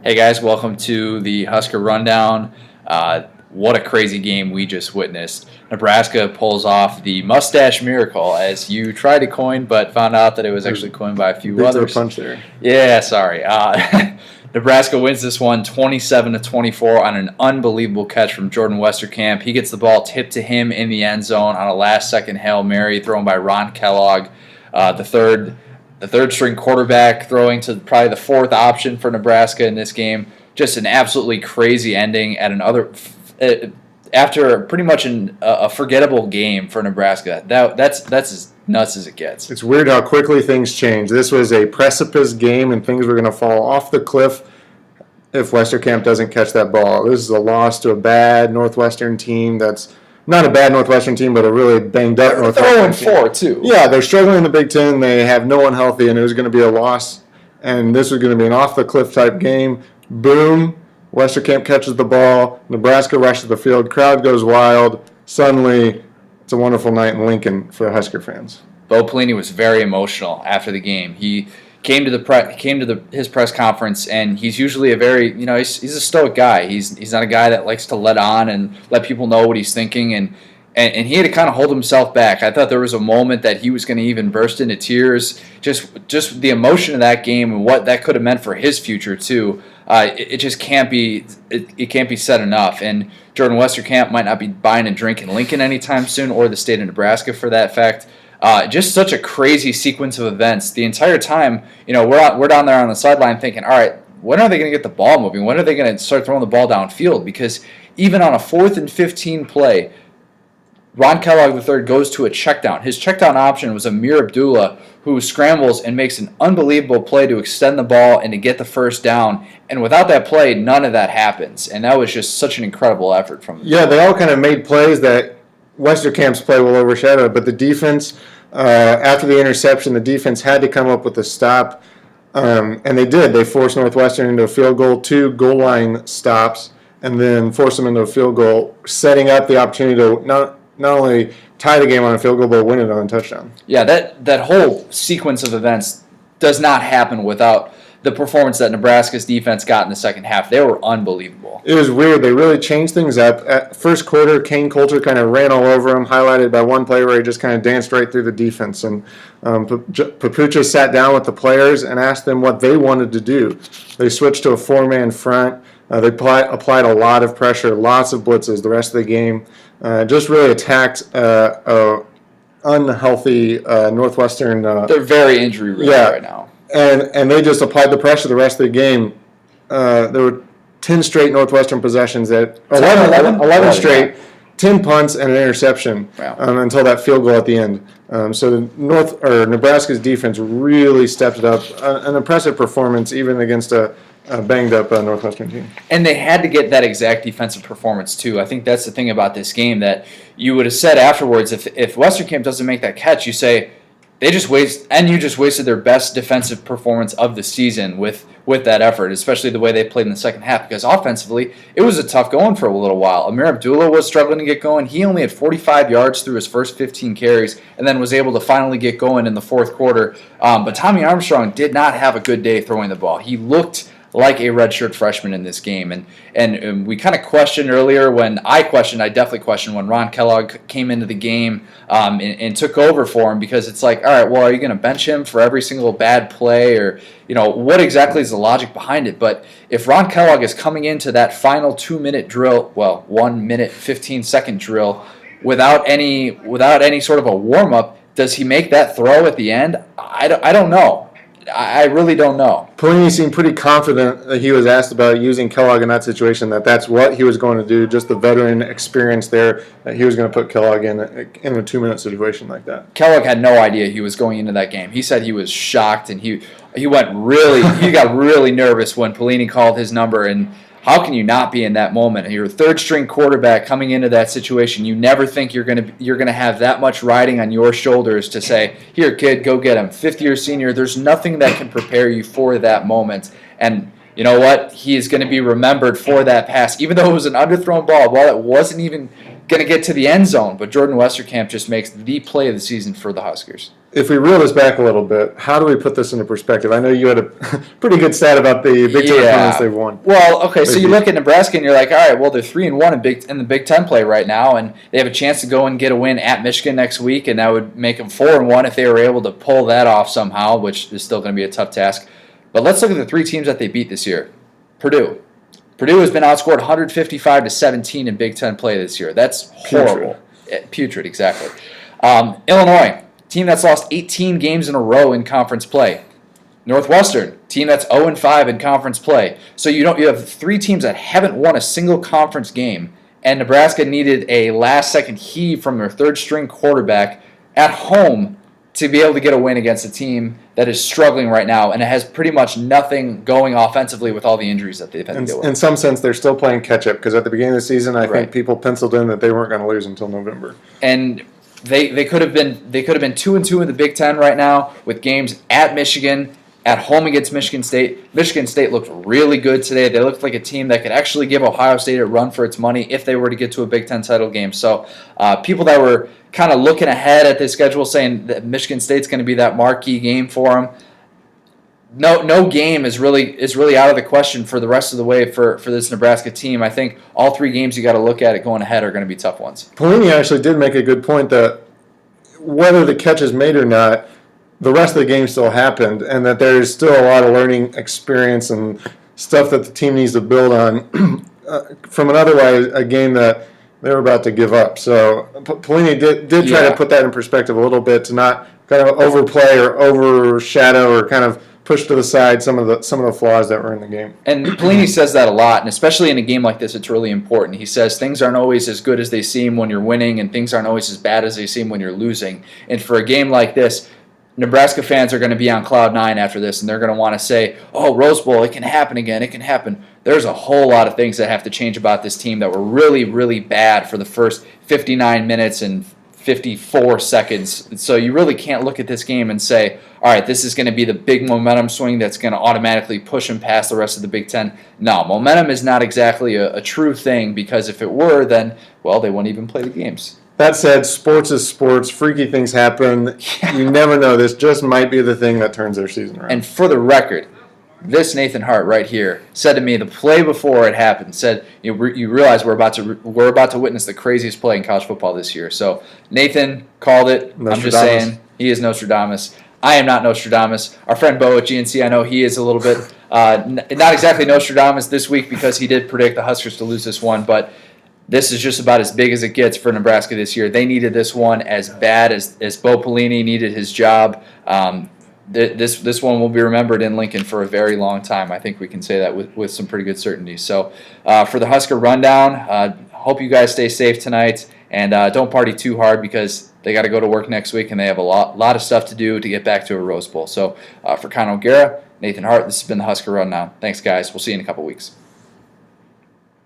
Hey guys, welcome to the Husker Rundown. What a crazy game we just witnessed. Nebraska pulls off the mustache miracle, as you tried to coin, but found out that it was actually coined by a few others. Punch there. Yeah, sorry. Nebraska wins this one 27-24 on an unbelievable catch from Jordan Westerkamp. He gets the ball tipped to him in the end zone on a last-second Hail Mary thrown by Ron Kellogg, the third string quarterback, throwing to probably the fourth option for Nebraska in this game. Just an absolutely crazy ending after pretty much a forgettable game for Nebraska. That's as nuts as it gets. It's weird how quickly things change. This was a precipice game, and things were going to fall off the cliff if Westerkamp doesn't catch that ball. This is a loss to a bad Northwestern team that's not a bad Northwestern team, but a really banged-up Northwestern team. They're 0-4, too. Yeah, they're struggling in the Big Ten. They have no one healthy, and it was going to be a loss. And this was going to be an off-the-cliff type game. Boom. Westerkamp catches the ball. Nebraska rushes the field. Crowd goes wild. Suddenly, it's a wonderful night in Lincoln for Husker fans. Bo Pelini was very emotional after the game. He came to his press conference, and he's usually he's a stoic guy. He's not a guy that likes to let on and let people know what he's thinking, and he had to kind of hold himself back. I thought there was a moment that he was going to even burst into tears. Just the emotion of that game and what that could have meant for his future too. It just can't be said enough. And Jordan Westerkamp might not be buying a drink in Lincoln anytime soon, or the state of Nebraska for that fact. Just such a crazy sequence of events. The entire time, we're down there on the sideline thinking, all right, when are they going to get the ball moving? When are they going to start throwing the ball downfield? Because even on a 4th and 15 play, Ron Kellogg III goes to a check down. His check down option was Amir Abdullah, who scrambles and makes an unbelievable play to extend the ball and to get the first down. And without that play, none of that happens. And that was just such an incredible effort from them. Yeah, they all kind of made plays that Westerkamp's play will overshadow. But the defense, after the interception, the defense had to come up with a stop. And they did. They forced Northwestern into a field goal, 2 goal line stops, and then forced them into a field goal, setting up the opportunity to not only tie the game on a field goal, but win it on a touchdown. Yeah, that whole sequence of events does not happen without the performance that Nebraska's defense got in the second half. They were unbelievable. It was weird. They really changed things up. At first quarter, Kane Coulter kind of ran all over him, highlighted by one play where he just kind of danced right through the defense. And Papucha sat down with the players and asked them what they wanted to do. They switched to a 4-man front. They applied a lot of pressure, lots of blitzes the rest of the game. Just really attacked unhealthy Northwestern. They're very injury-ridden right now. And they just applied the pressure the rest of the game. There were 10 straight Northwestern possessions, 11 straight, 10 punts, and an interception until that field goal at the end. So Nebraska's defense really stepped it up. An impressive performance, even against a banged-up Northwestern team. And they had to get that exact defensive performance, too. I think that's the thing about this game that you would have said afterwards. If Westerkamp doesn't make that catch, you say, you just wasted their best defensive performance of the season with that effort, especially the way they played in the second half, because offensively, it was a tough going for a little while. Amir Abdullah was struggling to get going. He only had 45 yards through his first 15 carries and then was able to finally get going in the fourth quarter. But Tommy Armstrong did not have a good day throwing the ball. He looked like a redshirt freshman in this game. And we kind of questioned earlier I definitely questioned when Ron Kellogg came into the game and took over for him, because it's like, all right, well, are you going to bench him for every single bad play, or what exactly is the logic behind it? But if Ron Kellogg is coming into that final 2-minute drill, 1 minute 15-second drill without any sort of a warm-up, does he make that throw at the end? I don't know. I really don't know. Pelini seemed pretty confident that he was asked about using Kellogg in that situation, that's what he was going to do, just the veteran experience there, that he was going to put Kellogg in a 2-minute situation like that. Kellogg had no idea he was going into that game. He said he was shocked, and he got really nervous when Pelini called his number. And how can you not be in that moment? You're a third-string quarterback coming into that situation. You never think you're gonna have that much riding on your shoulders to say, "Here, kid, go get him." Fifth-year senior. There's nothing that can prepare you for that moment. And you know what? He is going to be remembered for that pass, even though it was an underthrown ball that wasn't even going to get to the end zone. But Jordan Westerkamp just makes the play of the season for the Huskers. if we reel this back a little bit, how do we put this into perspective? I know you had a pretty good stat about the Big Ten opponents they've won. Well, okay, so you look at Nebraska and you're like, all right, well, they're 3-1 in the Big Ten play right now, and they have a chance to go and get a win at Michigan next week, and that would make them 4-1 if they were able to pull that off somehow, which is still going to be a tough task. But let's look at the 3 teams that they beat this year. Purdue. Purdue has been outscored 155-17 in Big Ten play this year. That's horrible. Putrid, exactly. Illinois. Team that's lost 18 games in a row in conference play. Northwestern, team that's 0-5 in conference play. So you have 3 teams that haven't won a single conference game, and Nebraska needed a last-second heave from their third-string quarterback at home to be able to get a win against a team that is struggling right now, and it has pretty much nothing going offensively with all the injuries that they've had to deal with. In some sense, they're still playing catch-up because at the beginning of the season, I think people penciled in that they weren't going to lose until November. And They could have been 2-2 in the Big Ten right now with games at Michigan, at home against Michigan State. Michigan State looked really good today. They looked like a team that could actually give Ohio State a run for its money if they were to get to a Big Ten title game. So people that were kind of looking ahead at this schedule saying that Michigan State's going to be that marquee game for them, no game is really out of the question for the rest of the way for this Nebraska team. I think all 3 games you got to look at it going ahead are going to be tough ones. Pelini actually did make a good point that whether the catch is made or not, the rest of the game still happened, and that there's still a lot of learning experience and stuff that the team needs to build on from an otherwise a game that they were about to give up. So Pelini did try to put that in perspective a little bit to not kind of overplay or overshadow or kind of push to the side some of the flaws that were in the game. And Pelini says that a lot, and especially in a game like this, it's really important. He says things aren't always as good as they seem when you're winning, and things aren't always as bad as they seem when you're losing. And for a game like this, Nebraska fans are going to be on cloud 9 after this, and they're going to want to say, oh, Rose Bowl, it can happen again, it can happen. There's a whole lot of things that have to change about this team that were really, really bad for the first 59 minutes and 54 seconds. So you really can't look at this game and say, all right, this is going to be the big momentum swing that's going to automatically push them past the rest of the Big Ten. No, momentum is not exactly a true thing, because if it were, then, well, they wouldn't even play the games. That said, sports is sports. Freaky things happen. You never know. This just might be the thing that turns their season around. And for the record, this Nathan Hart right here said to me the play before it happened, said, you realize we're about to witness the craziest play in college football this year. So Nathan called it. I'm just saying, he is Nostradamus. I am not Nostradamus. Our friend Bo at GNC, I know he is a little bit not exactly Nostradamus this week because he did predict the Huskers to lose this one, but this is just about as big as it gets for Nebraska this year. They needed this one as bad as Bo Pelini needed his job. This one will be remembered in Lincoln for a very long time. I think we can say that with some pretty good certainty. So for the Husker Rundown, hope you guys stay safe tonight, and don't party too hard because they got to go to work next week, and they have a lot of stuff to do to get back to a Rose Bowl. So for Con O'Gara, Nathan Hart, this has been the Husker Rundown. Thanks, guys. We'll see you in a couple weeks.